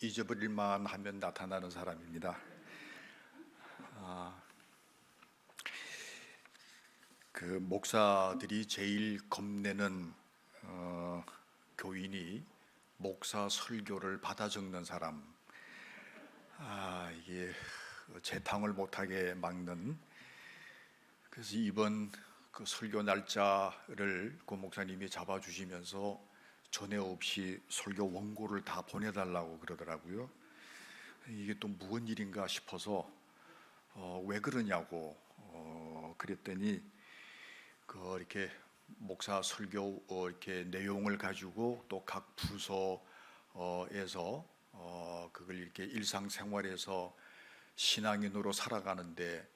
잊어버릴만 하면 나타나는 사람입니다. 그 목사들이 제일 겁내는 교인이 목사 설교를 받아 적는 사람. 이게 재탕을 못하게 막는. 그래서 이번 그 설교 날짜를 고 목사님이 잡아주시면서 전에 없이 설교 원고를 다 보내달라고 그러더라고요. 이게 또 무슨 일인가 싶어서 왜 그러냐고 그랬더니 이렇게 목사 설교 이렇게 내용을 가지고 또 각 부서에서 그걸 이렇게 일상생활에서 신앙인으로 살아가는데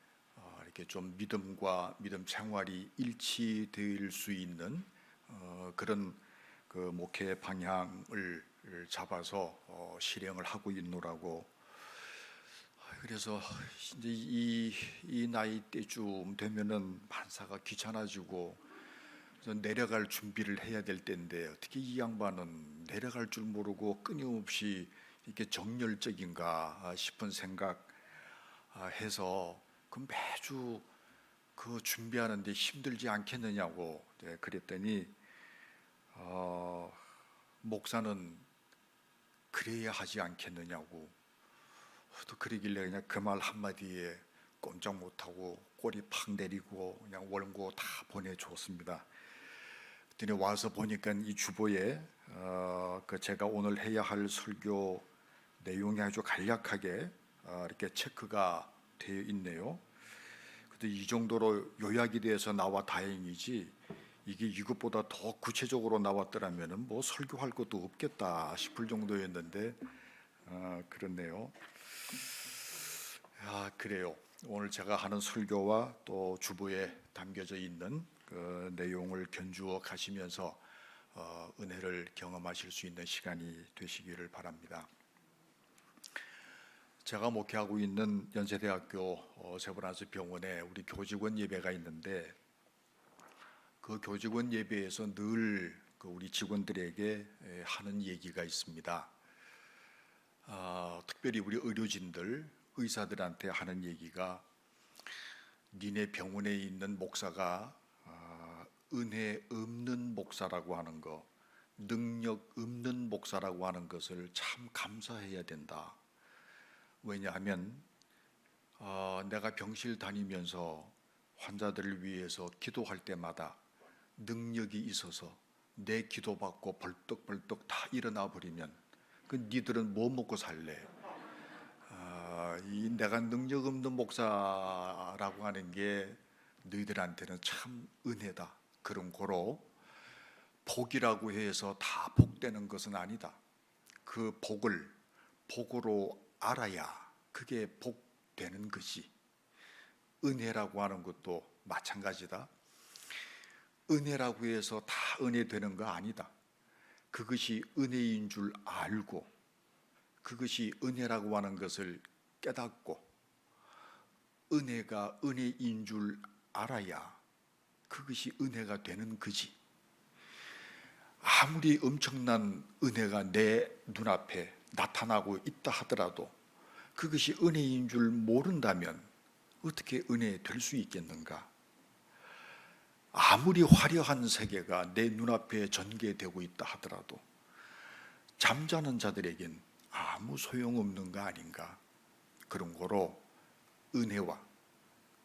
이렇게 좀 믿음 생활이 일치될 수 있는 그런 그 목회 방향을 잡아서 실행을 하고 있노라고. 그래서 이제 이 나이 때쯤 되면은 만사가 귀찮아지고 내려갈 준비를 해야 될 때인데 어떻게 이 양반은 내려갈 줄 모르고 끊임없이 이렇게 정열적인가 싶은 생각 해서 그 매주 그 준비하는데 힘들지 않겠느냐고 그랬더니 목사는 그래야 하지 않겠느냐고. 또 그러길래 그냥 그 말 한마디에 꼼짝 못하고 꼬리 팍 내리고 그냥 원고 다 보내줬습니다. 그랬더니 와서 보니까 이 주보에 그 제가 오늘 해야 할 설교 내용이 아주 간략하게 이렇게 체크가 되어 있네요. 근데 이 정도로 요약이 돼서 나와 다행이지, 이게 이것보다 더 구체적으로 나왔더라면 뭐 설교할 것도 없겠다 싶을 정도였는데 그렇네요. 그래요. 오늘 제가 하는 설교와 또 주보에 담겨져 있는 그 내용을 견주어 가시면서 은혜를 경험하실 수 있는 시간이 되시기를 바랍니다. 제가 목회하고 있는 연세대학교 세브란스 병원에 우리 교직원 예배가 있는데, 그 교직원 예배에서 늘 그 우리 직원들에게 하는 얘기가 있습니다. 특별히 우리 의료진들, 의사들한테 하는 얘기가, 니네 병원에 있는 목사가 은혜 없는 목사라고 하는 거, 능력 없는 목사라고 하는 것을 참 감사해야 된다. 왜냐하면 내가 병실 다니면서 환자들을 위해서 기도할 때마다 능력이 있어서 내 기도받고 벌떡벌떡 다 일어나 버리면 그 니들은 뭐 먹고 살래? 이 내가 능력 없는 목사라고 하는 게 너희들한테는 참 은혜다. 그런 거로 복이라고 해서 다 복되는 것은 아니다. 그 복을 복으로 알아야 그게 복되는 것이. 은혜라고 하는 것도 마찬가지다. 은혜라고 해서 다 은혜 되는 거 아니다. 그것이 은혜인 줄 알고 그것이 은혜라고 하는 것을 깨닫고 은혜가 은혜인 줄 알아야 그것이 은혜가 되는 거지. 아무리 엄청난 은혜가 내 눈앞에 나타나고 있다 하더라도 그것이 은혜인 줄 모른다면 어떻게 은혜 될 수 있겠는가? 아무리 화려한 세계가 내 눈앞에 전개되고 있다 하더라도 잠자는 자들에겐 아무 소용없는 거 아닌가? 그런 거로 은혜와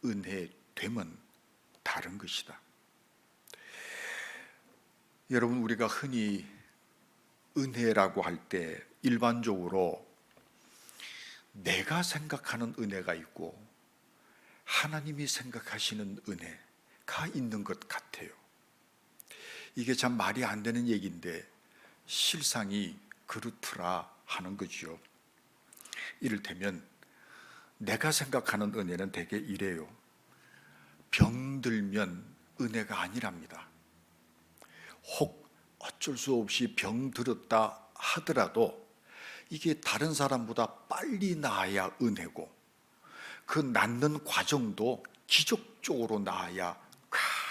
은혜됨은 다른 것이다. 여러분, 우리가 흔히 은혜라고 할 때 일반적으로 내가 생각하는 은혜가 있고 하나님이 생각하시는 은혜가 있는 것 같아요. 이게 참 말이 안 되는 얘기인데 실상이 그렇더라 하는 거죠. 이를테면 내가 생각하는 은혜는 대개 이래요. 병들면 은혜가 아니랍니다. 혹 어쩔 수 없이 병들었다 하더라도 이게 다른 사람보다 빨리 나아야 은혜고, 그 낫는 과정도 기적적으로 나아야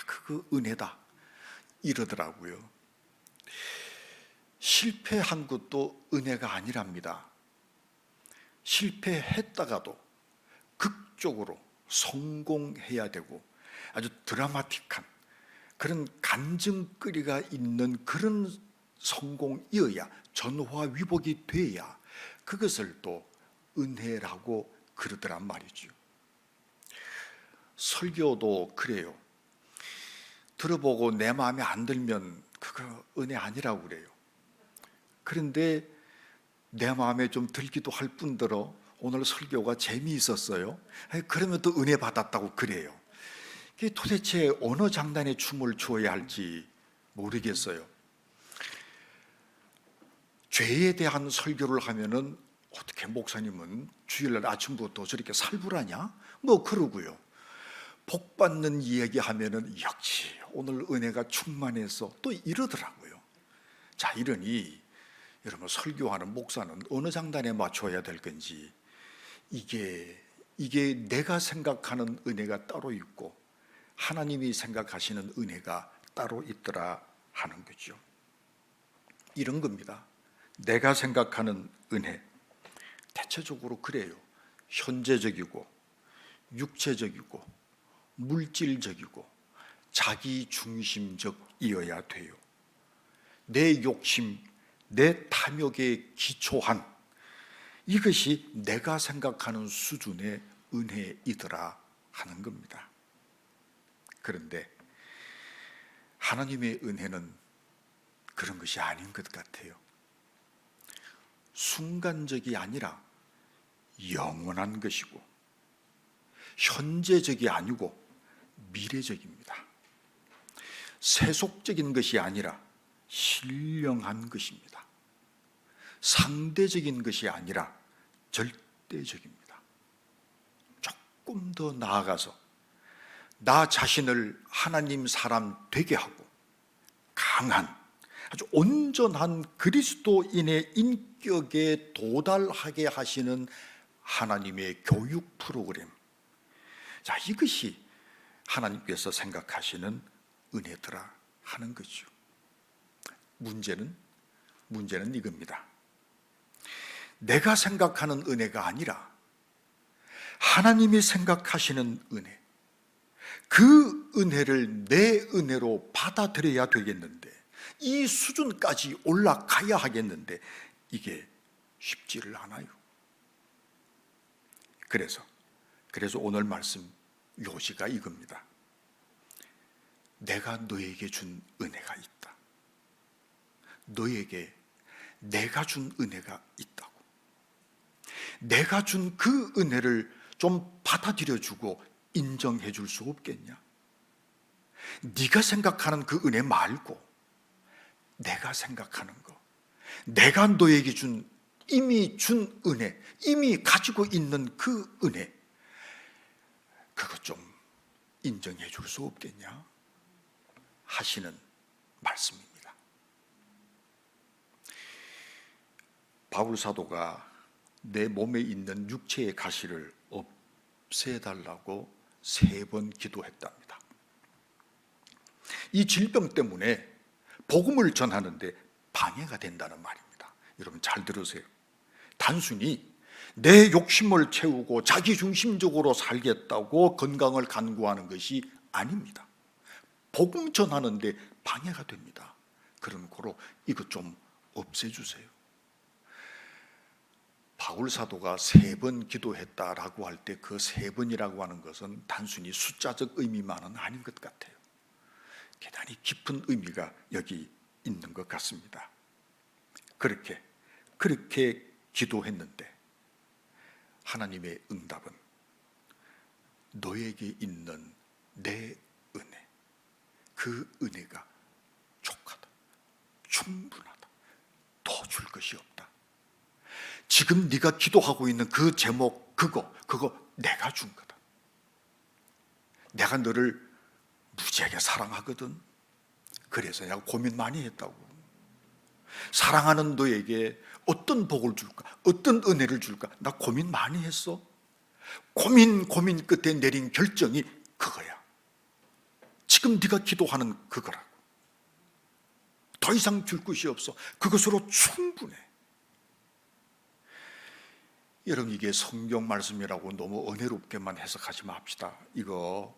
그거 은혜다 이러더라고요. 실패한 것도 은혜가 아니랍니다. 실패했다가도 극적으로 성공해야 되고 아주 드라마틱한 그런 간증거리가 있는 그런 성공이어야, 전화위복이 돼야 그것을 또 은혜라고 그러더란 말이죠. 설교도 그래요. 들어보고 내 마음에 안 들면 그거 은혜 아니라고 그래요. 그런데 내 마음에 좀 들기도 할 뿐더러 오늘 설교가 재미있었어요. 그러면 또 은혜 받았다고 그래요. 이게 도대체 어느 장단에 춤을 추어야 할지 모르겠어요. 죄에 대한 설교를 하면은 어떻게 목사님은 주일날 아침부터 저렇게 살벌하냐? 뭐 그러고요. 복 받는 이야기 하면은 역시 오늘 은혜가 충만해서 또 이러더라고요. 자, 이러니 여러분, 설교하는 목사는 어느 장단에 맞춰야 될 건지, 이게 내가 생각하는 은혜가 따로 있고 하나님이 생각하시는 은혜가 따로 있더라 하는 거죠. 이런 겁니다. 내가 생각하는 은혜, 대체적으로 그래요. 현재적이고 육체적이고 물질적이고 자기중심적이어야 돼요. 내 욕심, 내 탐욕에 기초한 이것이 내가 생각하는 수준의 은혜이더라 하는 겁니다. 그런데 하나님의 은혜는 그런 것이 아닌 것 같아요. 순간적이 아니라 영원한 것이고 현재적이 아니고 미래적입니다. 세속적인 것이 아니라 신령한 것입니다. 상대적인 것이 아니라 절대적입니다. 조금 더 나아가서 나 자신을 하나님 사람 되게 하고 강한 아주 온전한 그리스도인의 인격에 도달하게 하시는 하나님의 교육 프로그램, 자, 이것이 하나님께서 생각하시는 은혜더라 하는 거죠. 문제는 이겁니다. 내가 생각하는 은혜가 아니라 하나님이 생각하시는 은혜, 그 은혜를 내 은혜로 받아들여야 되겠는데, 이 수준까지 올라가야 하겠는데 이게 쉽지를 않아요. 그래서 오늘 말씀 요지가 이겁니다. 내가 너에게 준 은혜가 있다. 너에게 내가 준 은혜가 있다고. 내가 준 그 은혜를 좀 받아들여주고 인정해 줄 수 없겠냐? 네가 생각하는 그 은혜 말고 내가 생각하는 거, 내가 너에게 이미 준 은혜, 이미 가지고 있는 그 은혜, 그거 좀 인정해 줄 수 없겠냐 하시는 말씀입니다. 바울 사도가 내 몸에 있는 육체의 가시를 없애달라고 3번 기도했답니다. 이 질병 때문에 복음을 전하는데 방해가 된다는 말입니다. 여러분 잘 들으세요. 단순히 내 욕심을 채우고 자기중심적으로 살겠다고 건강을 간구하는 것이 아닙니다. 복음 전하는데 방해가 됩니다. 그런 거로 이것 좀 없애주세요. 바울 사도가 3번 기도했다라고 할 때 그 3번이라고 하는 것은 단순히 숫자적 의미만은 아닌 것 같아요. 대단히 깊은 의미가 여기 있는 것 같습니다. 그렇게 기도했는데 하나님의 응답은 너에게 있는 내 은혜, 그 은혜가 족하다, 충분하다, 더 줄 것이 없다. 지금 네가 기도하고 있는 그 제목, 그거 내가 준 거다. 내가 너를 무지하게 사랑하거든. 그래서 내가 고민 많이 했다고. 사랑하는 너에게 어떤 복을 줄까, 어떤 은혜를 줄까, 나 고민 많이 했어. 고민 끝에 내린 결정이 그거야. 지금 네가 기도하는 그거라고. 더 이상 줄 것이 없어. 그것으로 충분해. 여러분, 이게 성경 말씀이라고 너무 은혜롭게만 해석하지 맙시다. 이거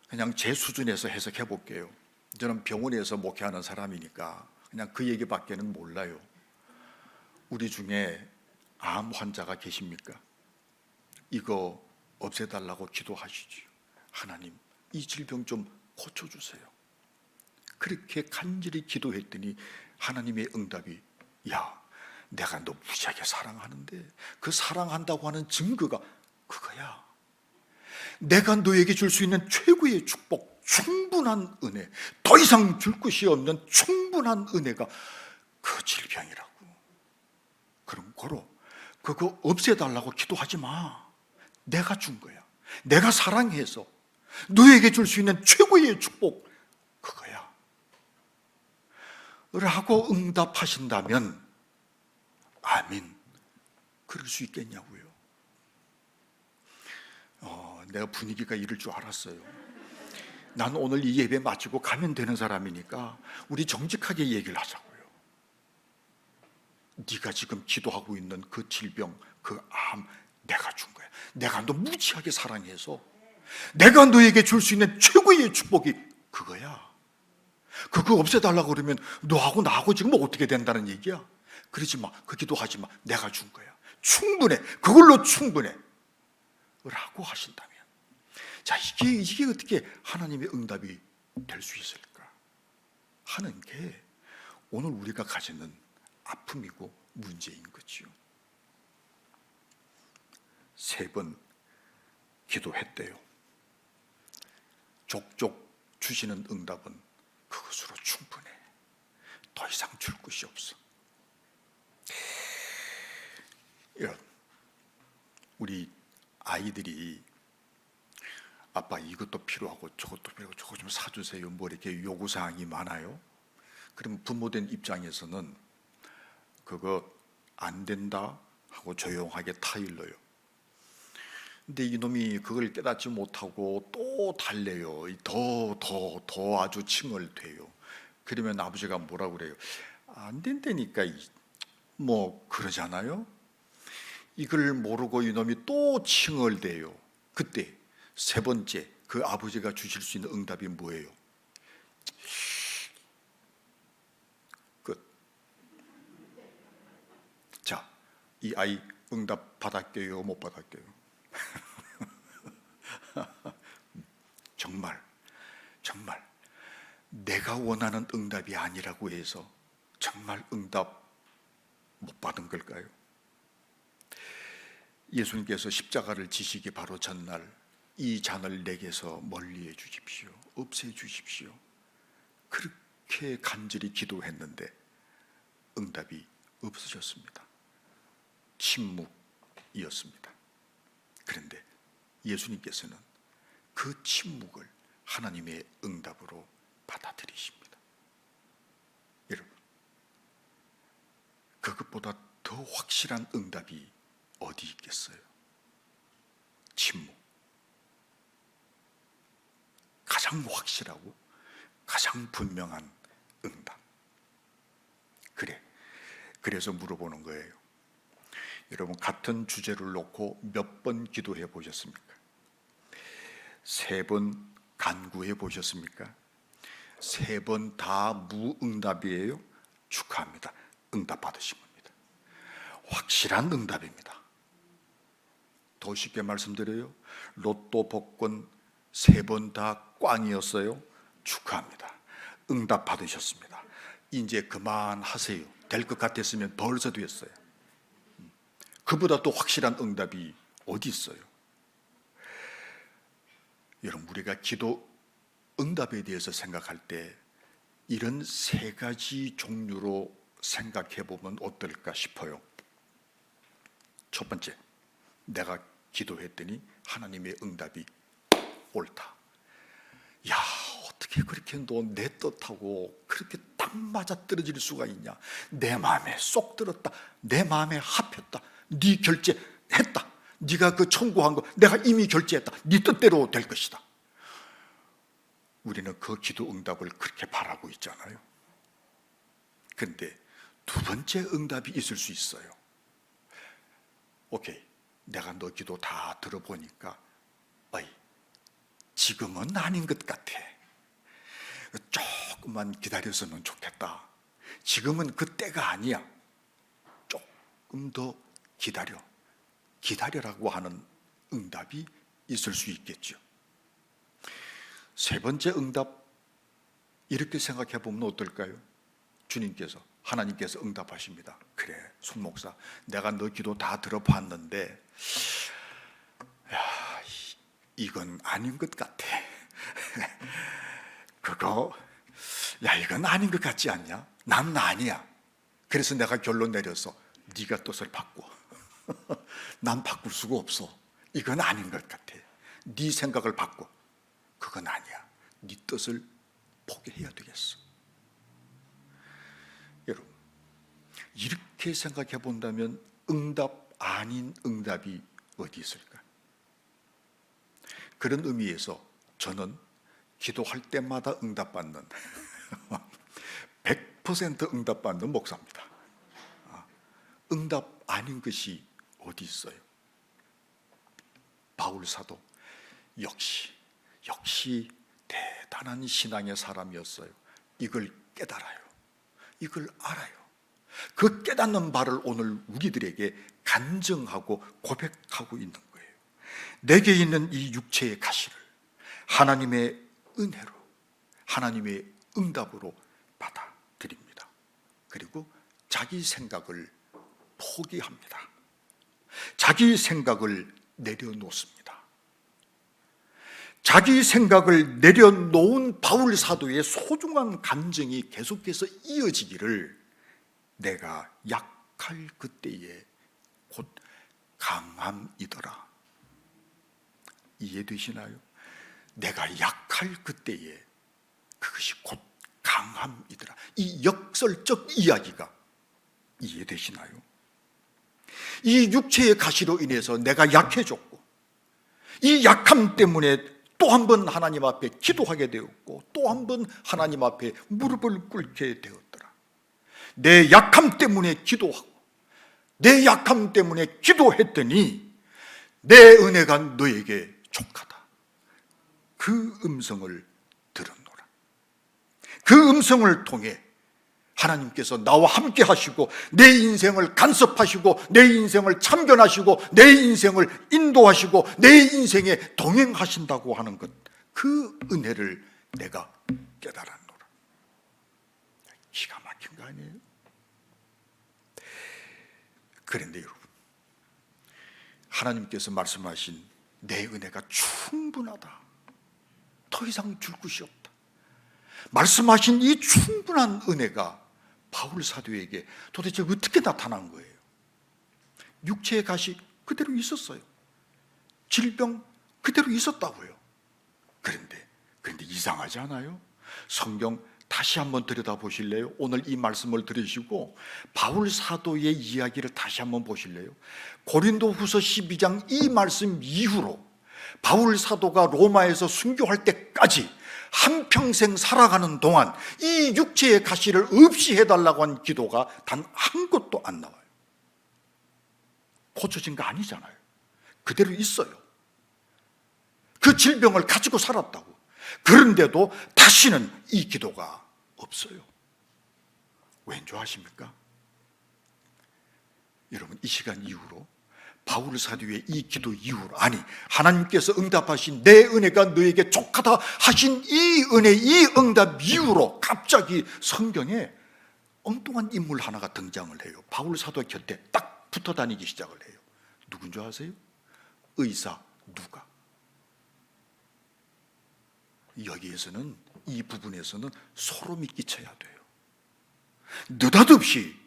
그냥 제 수준에서 해석해 볼게요. 저는 병원에서 목회하는 사람이니까 그냥 그 얘기밖에는 몰라요. 우리 중에 암 환자가 계십니까? 이거 없애달라고 기도하시지요. 하나님, 이 질병 좀 고쳐주세요. 그렇게 간절히 기도했더니 하나님의 응답이, 야, 내가 너 무지하게 사랑하는데 그 사랑한다고 하는 증거가 그거야. 내가 너에게 줄 수 있는 최고의 축복, 충분한 은혜, 더 이상 줄 것이 없는 충분한 은혜가 그 질병이라고. 그럼 고로 그거 없애달라고 기도하지 마. 내가 준 거야. 내가 사랑해서 너에게 줄 수 있는 최고의 축복 그거야 라고 응답하신다면 아멘. 그럴 수 있겠냐고요. 내가 분위기가 이럴 줄 알았어요. 난 오늘 이 예배 마치고 가면 되는 사람이니까 우리 정직하게 얘기를 하자고요. 네가 지금 기도하고 있는 그 질병, 그 암 내가 준 거야. 내가 너 무지하게 사랑해서 내가 너에게 줄 수 있는 최고의 축복이 그거야. 그거 없애달라고 그러면 너하고 나하고 지금 어떻게 된다는 얘기야? 그러지 마. 그 기도하지 마. 내가 준 거야. 충분해. 그걸로 충분해 라고 하신다면, 자, 이게 어떻게 하나님의 응답이 될 수 있을까 하는 게 오늘 우리가 가지는 아픔이고 문제인 거지요. 3번 기도했대요. 족족 주시는 응답은 그것으로 충분해. 더 이상 줄 것이 없어. 우리 아이들이 아빠 이것도 필요하고 저것도 필요하고 저거 좀 사주세요 뭐 이렇게 요구사항이 많아요. 그럼 부모된 입장에서는 그거 안 된다 하고 조용하게 타일러요. 근데 이놈이 그걸 깨닫지 못하고 또 달래요. 더 아주 칭얼대요. 그러면 아버지가 뭐라고 그래요? 안 된다니까 뭐 그러잖아요. 이걸 모르고 이놈이 또 칭얼대요. 그때 3번째 그 아버지가 주실 수 있는 응답이 뭐예요? 끝. 자, 이 아이 응답 받았게요? 못 받았게요? 정말 내가 원하는 응답이 아니라고 해서 정말 응답 못 받은 걸까요? 예수님께서 십자가를 지시기 바로 전날 이 잔을 내게서 멀리해 주십시오. 없애 주십시오. 그렇게 간절히 기도했는데 응답이 없어졌습니다. 침묵이었습니다. 그런데 예수님께서는 그 침묵을 하나님의 응답으로 받아들이십니다. 여러분, 그것보다 더 확실한 응답이 어디 있겠어요? 침묵. 가장 확실하고 가장 분명한 응답. 그래서 물어보는 거예요. 여러분, 같은 주제를 놓고 몇 번 기도해 보셨습니까? 3번 간구해 보셨습니까? 3번 다 무응답이에요? 축하합니다. 응답 받으신 겁니다. 확실한 응답입니다. 더 쉽게 말씀드려요. 로또 복권 3번 다 꽝이었어요? 축하합니다. 응답 받으셨습니다. 이제 그만하세요. 될 것 같았으면 벌써 됐어요. 그보다 또 확실한 응답이 어디 있어요? 여러분, 우리가 기도 응답에 대해서 생각할 때 이런 3가지 종류로 생각해 보면 어떨까 싶어요. 첫 번째, 내가 기도했더니 하나님의 응답이 옳다. 야, 어떻게 그렇게 너 내 뜻하고 그렇게 딱 맞아 떨어질 수가 있냐? 내 마음에 쏙 들었다. 내 마음에 합했다. 네 결제했다. 네가 그 청구한 거 내가 이미 결제했다. 네 뜻대로 될 것이다. 우리는 그 기도 응답을 그렇게 바라고 있잖아요. 그런데 2번째 응답이 있을 수 있어요. 오케이, 내가 너 기도 다 들어보니까 어이, 지금은 아닌 것 같아. 조금만 기다렸으면 좋겠다. 지금은 그때가 아니야. 조금 더 기다려라고 하는 응답이 있을 수 있겠죠. 세 번째 응답, 이렇게 생각해 보면 어떨까요? 하나님께서 응답하십니다. 그래, 손 목사, 내가 너 기도 다 들어봤는데 이건 아닌 것 같아. 이건 아닌 것 같지 않냐? 난 아니야. 그래서 내가 결론 내려서 네가 뜻을 바꿔. 난 바꿀 수가 없어. 이건 아닌 것 같아. 네 생각을 바꿔. 그건 아니야. 네 뜻을 포기해야 되겠어. 여러분, 이렇게 생각해 본다면 응답 아닌 응답이 어디 있을까? 그런 의미에서 저는 기도할 때마다 응답받는 100% 응답받는 목사입니다. 응답 아닌 것이 어디 있어요? 바울 사도 역시 대단한 신앙의 사람이었어요. 이걸 깨달아요. 이걸 알아요. 그 깨닫는 바를 오늘 우리들에게 간증하고 고백하고 있는 거예요. 내게 있는 이 육체의 가시를 하나님의 은혜로, 하나님의 응답으로 받아들입니다. 그리고 자기 생각을 포기합니다. 자기 생각을 내려놓습니다. 자기 생각을 내려놓은 바울 사도의 소중한 감정이 계속해서 이어지기를, 내가 약할 그때에 곧 강함이더라. 이해되시나요? 내가 약할 그때에 그것이 곧 강함이더라. 이 역설적 이야기가 이해되시나요? 이 육체의 가시로 인해서 내가 약해졌고, 이 약함 때문에 또 한 번 하나님 앞에 기도하게 되었고, 또 한 번 하나님 앞에 무릎을 꿇게 되었더라. 내 약함 때문에 기도하고, 내 약함 때문에 기도했더니 내 은혜가 너에게 족하다. 그 음성을 들었노라. 그 음성을 통해 하나님께서 나와 함께 하시고, 내 인생을 간섭하시고, 내 인생을 참견하시고, 내 인생을 인도하시고, 내 인생에 동행하신다고 하는 것, 그 은혜를 내가 깨달았노라. 기가 막힌 거 아니에요? 그런데 여러분, 하나님께서 말씀하신 내 은혜가 충분하다, 더 이상 줄 것이 없다, 말씀하신 이 충분한 은혜가 바울 사도에게 도대체 어떻게 나타난 거예요? 육체의 가시 그대로 있었어요. 질병 그대로 있었다고요. 그런데 이상하지 않아요? 성경 다시 한번 들여다보실래요? 오늘 이 말씀을 들으시고 바울 사도의 이야기를 다시 한번 보실래요? 고린도후서 12장 이 말씀 이후로 바울 사도가 로마에서 순교할 때까지 한평생 살아가는 동안 이 육체의 가시를 없이 해달라고 한 기도가 단 한 곳도 안 나와요. 고쳐진 거 아니잖아요. 그대로 있어요. 그 질병을 가지고 살았다고. 그런데도 다시는 이 기도가 없어요. 왠 줄 아십니까? 여러분, 이 시간 이후로 바울 사도의 이 기도 이후로, 아니 하나님께서 응답하신 내 은혜가 너에게 족하다 하신 이 은혜, 이 응답 이후로 갑자기 성경에 엉뚱한 인물 하나가 등장을 해요. 바울 사도 곁에 딱 붙어 다니기 시작을 해요. 누군 줄 아세요? 의사 누가. 여기에서는, 이 부분에서는 소름이 끼쳐야 돼요. 느닷없이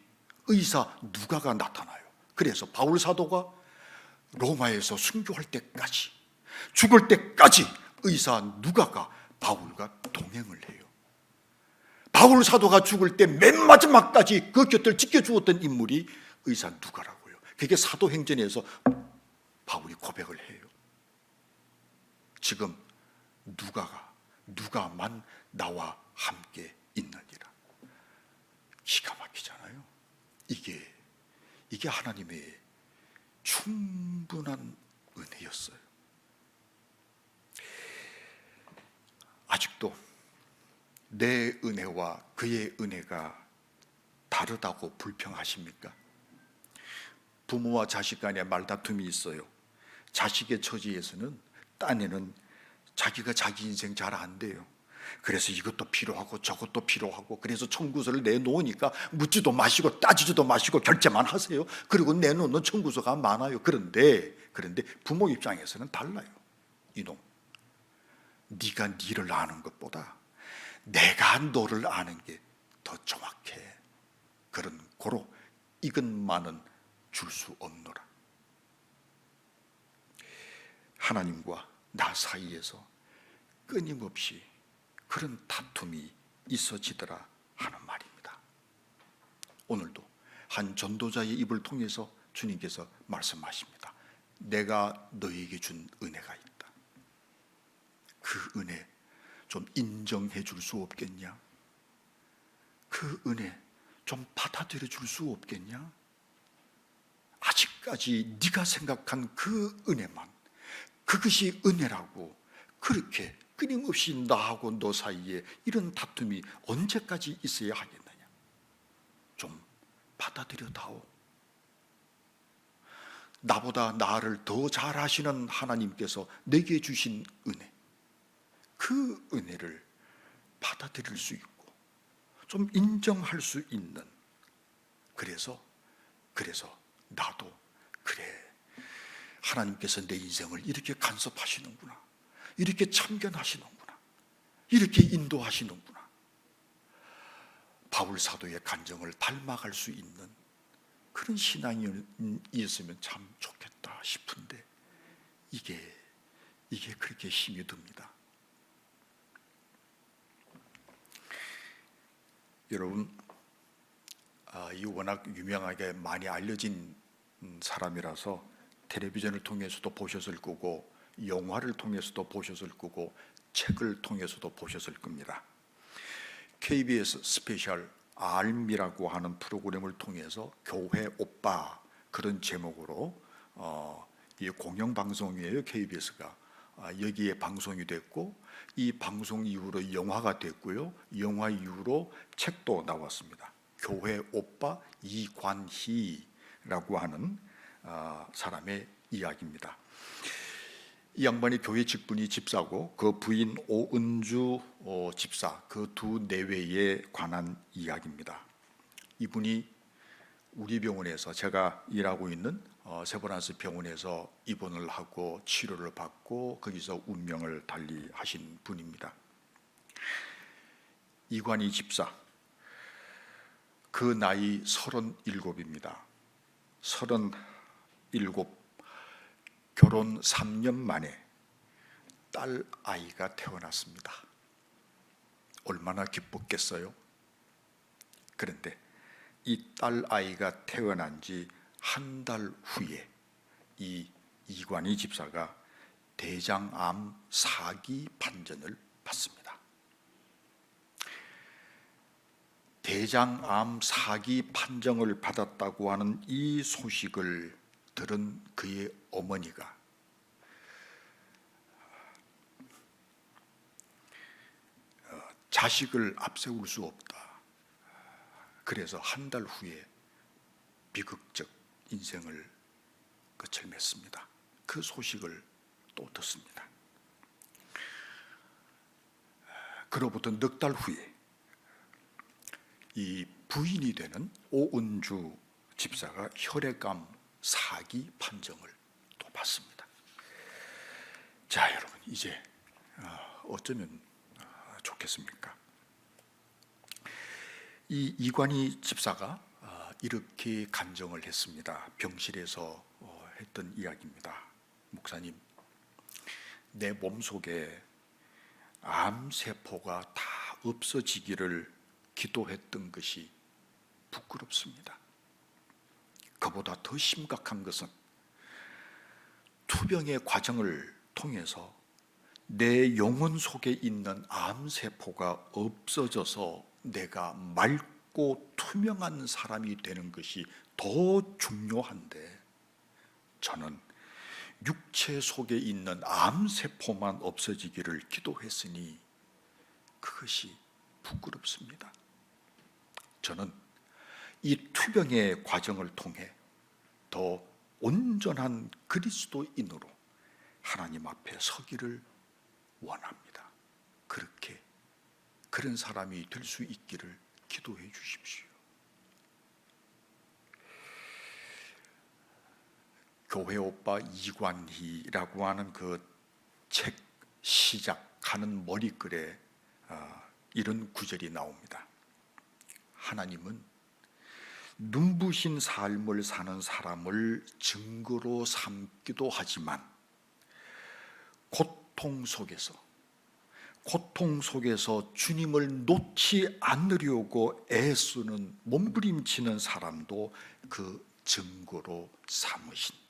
의사 누가가 나타나요. 그래서 바울 사도가 로마에서 순교할 때까지, 죽을 때까지 의사 누가가 바울과 동행을 해요. 바울 사도가 죽을 때 맨 마지막까지 그 곁을 지켜주었던 인물이 의사 누가라고요. 그게 사도행전에서 바울이 고백을 해요. 지금 누가만 나와 함께 있느니라. 기가 막히잖아요. 이게 하나님의 충분한 은혜였어요. 아직도 내 은혜와 그의 은혜가 다르다고 불평하십니까? 부모와 자식 간에 말다툼이 있어요. 자식의 처지에서는 딴에는 자기가 자기 인생 잘 안 돼요. 그래서 이것도 필요하고 저것도 필요하고, 그래서 청구서를 내놓으니까 묻지도 마시고 따지지도 마시고 결제만 하세요. 그리고 내놓는 청구서가 많아요. 그런데 부모 입장에서는 달라요. 이놈, 네가 니를 아는 것보다 내가 너를 아는 게 더 정확해. 그런 고로 이것만은 줄 수 없노라. 하나님과 나 사이에서 끊임없이 그런 다툼이 있어지더라 하는 말입니다. 오늘도 한 전도자의 입을 통해서 주님께서 말씀하십니다. 내가 너에게 준 은혜가 있다. 그 은혜 좀 인정해 줄 수 없겠냐? 그 은혜 좀 받아들여 줄 수 없겠냐? 아직까지 네가 생각한 그 은혜만, 그것이 은혜라고 그렇게 끊임없이 나하고 너 사이에 이런 다툼이 언제까지 있어야 하겠느냐? 좀 받아들여다오. 나보다 나를 더 잘 아시는 하나님께서 내게 주신 은혜, 그 은혜를 받아들일 수 있고 좀 인정할 수 있는, 그래서 나도 그래, 하나님께서 내 인생을 이렇게 간섭하시는구나, 이렇게 참견하시는구나, 이렇게 인도하시는구나, 바울 사도의 간정을 닮아갈 수 있는 그런 신앙이 있으면 참 좋겠다 싶은데 이게 그렇게 힘이 듭니다. 여러분, 이 워낙 유명하게 많이 알려진 사람이라서 텔레비전을 통해서도 보셨을 거고, 영화를 통해서도 보셨을 거고, 책을 통해서도 보셨을 겁니다. KBS 스페셜 알미라고 하는 프로그램을 통해서 교회 오빠, 그런 제목으로 이 공영방송이에요. KBS가 여기에 방송이 됐고, 이 방송 이후로 영화가 됐고요, 영화 이후로 책도 나왔습니다. 교회 오빠 이관희라고 하는 사람의 이야기입니다. 이 양반이 교회 직분이 집사고 그 부인 오은주 집사, 그 두 내외에 관한 이야기입니다. 이분이 우리 병원에서, 제가 일하고 있는 세브란스 병원에서 입원을 하고 치료를 받고 거기서 운명을 달리하신 분입니다. 이관희 집사, 그 나이 37입니다. 37, 결혼 3년 만에 딸 아이가 태어났습니다. 얼마나 기뻤겠어요? 그런데 이 딸 아이가 태어난 지 한 달 후에 이 이관희 집사가 대장암 4기 판정을 받습니다. 대장암 4기 판정을 받았다고 하는 이 소식을 들은 그의 어머니가 자식을 앞세울 수 없다. 그래서 한 달 후에 비극적 인생을 끝을 맺습니다. 그 소식을 또 듣습니다. 그로부터 넉 달 후에 이 부인이 되는 오은주 집사가 혈액암 4기 판정을 또 받습니다. 자, 여러분, 이제 어쩌면 좋겠습니까? 이 이관희 집사가 이렇게 간정을 했습니다. 병실에서 했던 이야기입니다. 목사님, 내 몸속에 암세포가 다 없어지기를 기도했던 것이 부끄럽습니다. 그보다 더 심각한 것은 투병의 과정을 통해서 내 영혼 속에 있는 암세포가 없어져서 내가 맑고 투명한 사람이 되는 것이 더 중요한데 저는 육체 속에 있는 암세포만 없어지기를 기도했으니 그것이 부끄럽습니다. 저는 이 투병의 과정을 통해 더 온전한 그리스도인으로 하나님 앞에 서기를 원합니다. 그런 사람이 될 수 있기를 기도해 주십시오. 교회 오빠 이관희라고 하는 그 책 시작하는 머리글에 이런 구절이 나옵니다. 하나님은 눈부신 삶을 사는 사람을 증거로 삼기도 하지만 고통 속에서 주님을 놓지 않으려고 애쓰는 몸부림치는 사람도 그 증거로 삼으신다.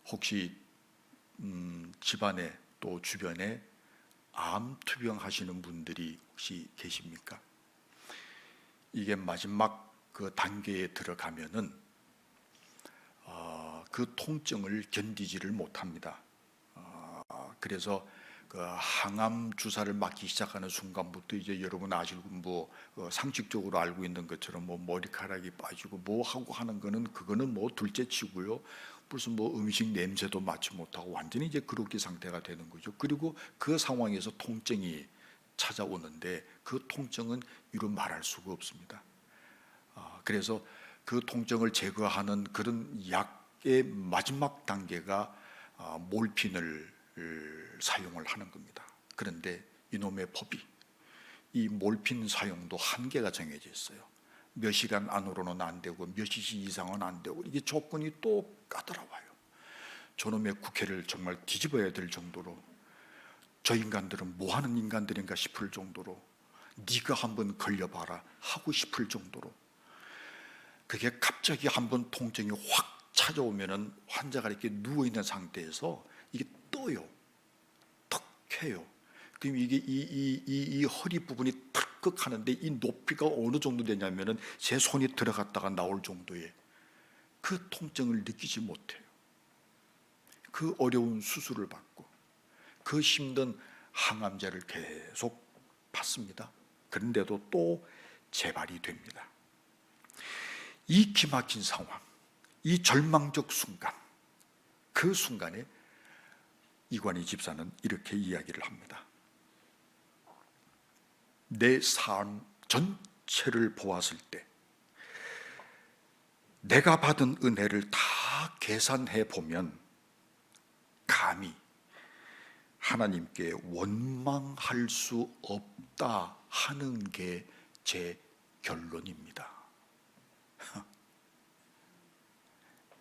혹시 집안에 또 주변에 암 투병하시는 분들이 혹시 계십니까? 이게 마지막 그 단계에 들어가면은 그 통증을 견디지를 못합니다. 그래서 그 항암 주사를 맞기 시작하는 순간부터 이제 여러분 아시고 상식적으로 알고 있는 것처럼 머리카락이 빠지고 하고 하는 거는 그거는 둘째치고요. 무슨 음식 냄새도 맡지 못하고 완전히 이제 그렇게 상태가 되는 거죠. 그리고 그 상황에서 통증이 찾아오는데 그 통증은 이루 말할 수가 없습니다. 그래서 그 통증을 제거하는 그런 약의 마지막 단계가 몰핀을 사용을 하는 겁니다. 그런데 이놈의 법이 이 몰핀 사용도 한계가 정해져 있어요. 몇 시간 안으로는 안 되고 몇 시시 이상은 안 되고 이게 조건이 또 까다로워요. 저놈의 국회를 정말 뒤집어야 될 정도로 저 인간들은 뭐 하는 인간들인가 싶을 정도로 네가 한번 걸려봐라 하고 싶을 정도로 그게 갑자기 한번 통증이 확 찾아오면은 환자가 이렇게 누워있는 상태에서 이게 떠요. 턱 해요. 그럼 이게 이 허리 부분이 턱 하는데 이 높이가 어느 정도 되냐면은 제 손이 들어갔다가 나올 정도의 그 통증을 느끼지 못해요. 그 어려운 수술을 받고 그 힘든 항암제를 계속 받습니다. 그런데도 또 재발이 됩니다. 이 기막힌 상황, 이 절망적 순간, 그 순간에 이관희 집사는 이렇게 이야기를 합니다. 내 삶 전체를 보았을 때 내가 받은 은혜를 다 계산해 보면 감히 하나님께 원망할 수 없다 하는 게 제 결론입니다.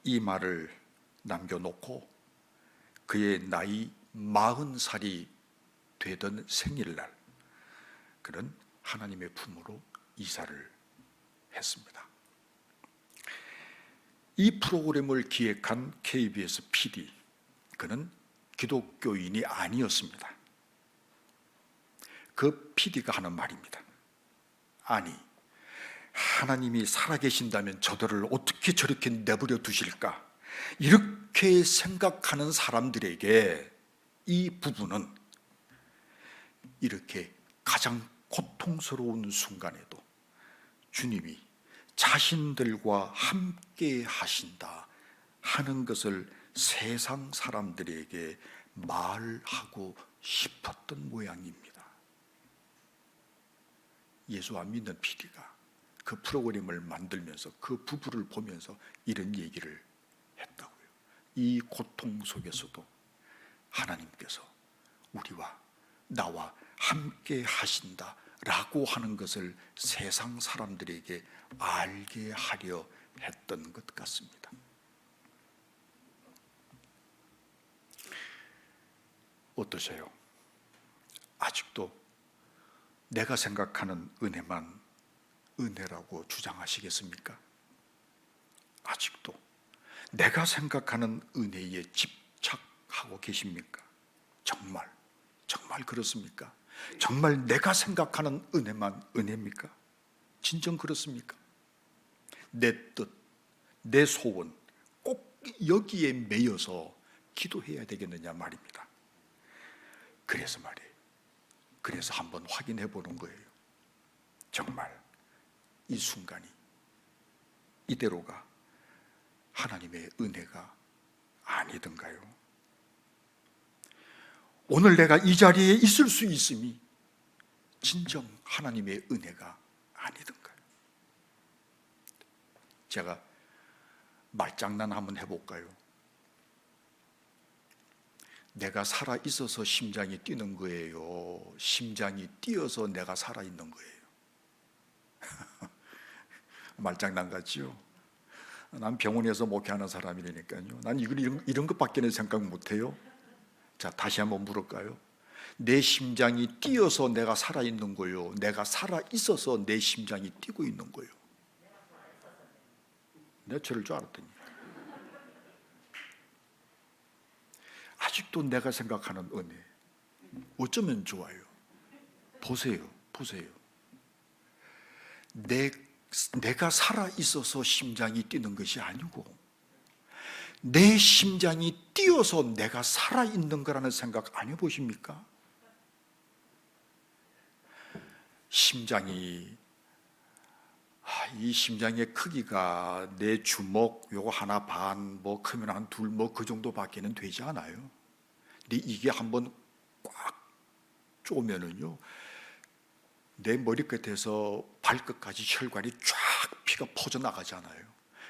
이 말을 남겨놓고 그의 나이 40살이 되던 생일날 그는 하나님의 품으로 이사를 했습니다. 이 프로그램을 기획한 KBS PD, 그는 기독교인이 아니었습니다. 그 PD가 하는 말입니다. 아니, 하나님이 살아계신다면 저들을 어떻게 저렇게 내버려 두실까? 이렇게 생각하는 사람들에게 이 부분은 이렇게 가장 고통스러운 순간에도 주님이 자신들과 함께 하신다 하는 것을 세상 사람들에게 말하고 싶었던 모양입니다. 예수 안 믿는 PD가 그 프로그램을 만들면서 그 부부를 보면서 이런 얘기를 했다고요. 이 고통 속에서도 하나님께서 우리와 나와 함께 하신다 라고 하는 것을 세상 사람들에게 알게 하려 했던 것 같습니다. 어떠세요? 아직도 내가 생각하는 은혜만 은혜라고 주장하시겠습니까? 아직도 내가 생각하는 은혜에 집착하고 계십니까? 정말 그렇습니까? 정말 내가 생각하는 은혜만 은혜입니까? 진정 그렇습니까? 내 뜻, 내 소원 꼭 여기에 매여서 기도해야 되겠느냐 말입니다. 그래서 말이에요. 그래서 한번 확인해 보는 거예요. 정말 이 순간이, 이대로가 하나님의 은혜가 아니던가요? 오늘 내가 이 자리에 있을 수 있음이 진정 하나님의 은혜가 아니던가요? 제가 말장난 한번 해볼까요? 내가 살아 있어서 심장이 뛰는 거예요? 심장이 뛰어서 내가 살아 있는 거예요? 말장난 같지요? 난 병원에서 목회하는 사람이라니까요. 난 이런 것밖에는 생각 못해요. 자, 다시 한번 물을까요? 내 심장이 뛰어서 내가 살아 있는 거예요? 내가 살아 있어서 내 심장이 뛰고 있는 거예요? 내가 저럴 줄 알았더니 아직도 내가 생각하는 은혜, 어쩌면 좋아요. 보세요. 내가 살아있어서 심장이 뛰는 것이 아니고 내 심장이 뛰어서 내가 살아있는 거라는 생각 안 해보십니까? 이 심장의 크기가 내 주먹 요거 하나 반, 뭐 크면 한 둘, 뭐 그 정도밖에는 되지 않아요. 근데 이게 한번 꽉 쪼면은요, 내 머리끝에서 발끝까지 혈관이 쫙 피가 퍼져나가잖아요.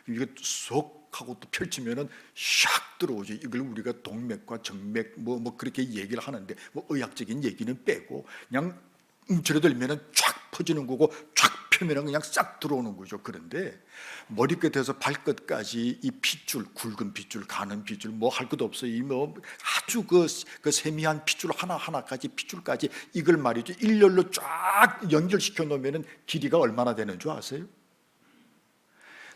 이게 쏙 하고 또 펼치면은 샥 들어오죠. 이걸 우리가 동맥과 정맥 뭐 그렇게 얘기를 하는데, 뭐 의학적인 얘기는 빼고 그냥 움츠러들면은 쫙 퍼지는 거고 쫙 펴면은 그냥 싹 들어오는 거죠. 그런데 머리끝에서 발끝까지 이 핏줄, 굵은 핏줄, 가는 핏줄, 뭐 할 것도 없어요. 이 뭐 아주 그 세미한 핏줄 하나까지 핏줄까지 이걸 말이죠. 일렬로 쫙 연결시켜 놓으면은 길이가 얼마나 되는 줄 아세요?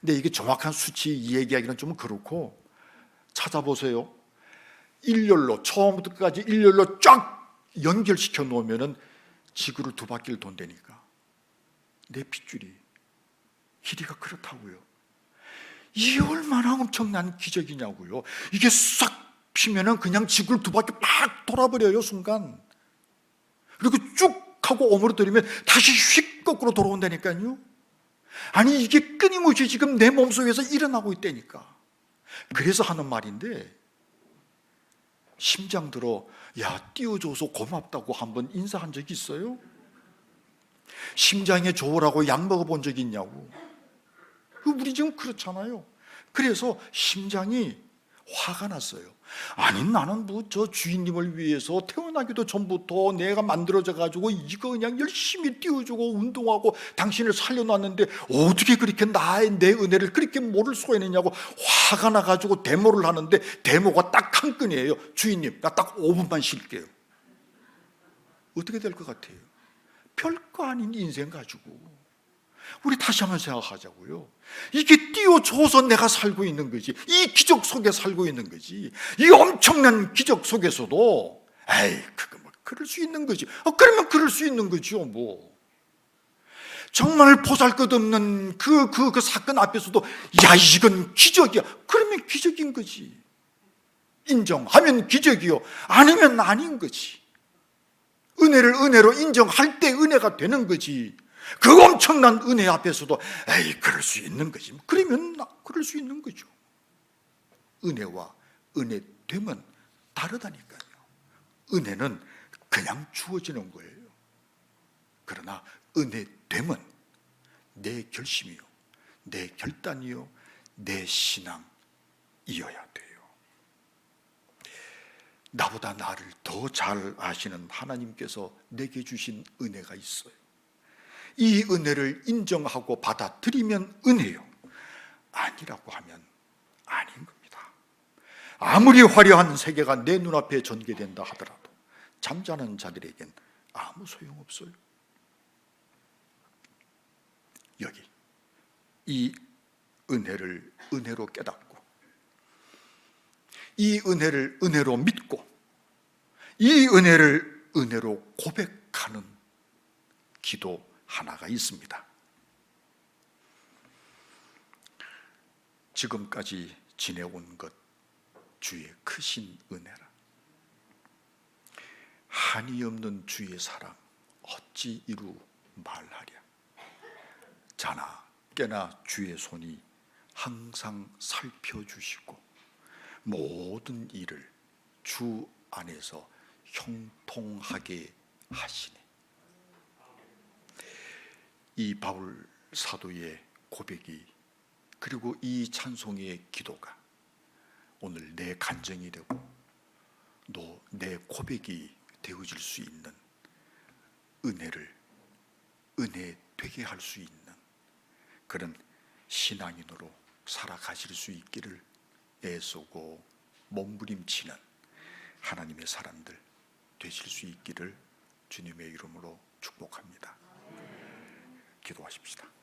근데 이게 정확한 수치 얘기하기는 좀 그렇고, 찾아보세요. 일렬로 처음부터 끝까지 일렬로 쫙 연결시켜 놓으면은 지구를 2바퀴를 돈다니까. 내 핏줄이 길이가 그렇다고요. 이게 얼마나 엄청난 기적이냐고요. 이게 싹 피면은 그냥 지구를 2바퀴 팍 돌아버려요, 순간. 그리고 쭉 하고 오므러뜨리면 다시 휙 거꾸로 돌아온다니까요. 아니, 이게 끊임없이 지금 내 몸속에서 일어나고 있다니까. 그래서 하는 말인데, 심장 들어 야, 띄워줘서 고맙다고 한번 인사한 적 있어요? 심장에 좋으라고 약 먹어본 적 있냐고. 우리 지금 그렇잖아요. 그래서 심장이 화가 났어요. 아니, 나는 뭐 저 주인님을 위해서 태어나기도 전부터 내가 만들어져 가지고 이거 그냥 열심히 띄워주고 운동하고 당신을 살려놨는데 어떻게 그렇게 내 은혜를 그렇게 모를 수가 있느냐고 화가 나가지고 데모를 하는데, 데모가 딱 한 건이에요. 주인님, 나 딱 5분만 쉴게요. 어떻게 될 것 같아요? 별거 아닌 인생 가지고 우리 다시 한번 생각하자고요. 이게 띄워줘서 내가 살고 있는 거지. 이 기적 속에 살고 있는 거지. 이 엄청난 기적 속에서도 그거 뭐 그럴 수 있는 거지. 그러면 그럴 수 있는 거죠. 뭐 정말 보잘것없는 그 사건 앞에서도 야, 이건 기적이야. 그러면 기적인 거지. 인정하면 기적이요, 아니면 아닌 거지. 은혜를 은혜로 인정할 때 은혜가 되는 거지. 그 엄청난 은혜 앞에서도 그럴 수 있는 거지. 그러면 그럴 수 있는 거죠. 은혜와 은혜됨은 다르다니까요. 은혜는 그냥 주어지는 거예요. 그러나 은혜됨은 내 결심이요, 내 결단이요, 내 신앙이어야 돼요. 나보다 나를 더 잘 아시는 하나님께서 내게 주신 은혜가 있어요. 이 은혜를 인정하고 받아들이면 은혜요, 아니라고 하면 아닌 겁니다. 아무리 화려한 세계가 내 눈앞에 전개된다 하더라도 잠자는 자들에겐 아무 소용없어요. 여기 이 은혜를 은혜로 깨닫고, 이 은혜를 은혜로 믿고, 이 은혜를 은혜로 고백하는 기도 하나가 있습니다. 지금까지 지내온 것 주의 크신 은혜라. 한이 없는 주의 사랑 어찌 이루 말하랴. 자나 깨나 주의 손이 항상 살펴주시고 모든 일을 주 안에서 형통하게 하시네. 이 바울 사도의 고백이, 그리고 이 찬송의 기도가 오늘 내 간증이 되고 또 내 고백이 되어질 수 있는 은혜 되게 할 수 있는 그런 신앙인으로 살아가실 수 있기를 애쓰고 몸부림치는 하나님의 사람들 되실 수 있기를 주님의 이름으로 축복합니다. 기도하십시다.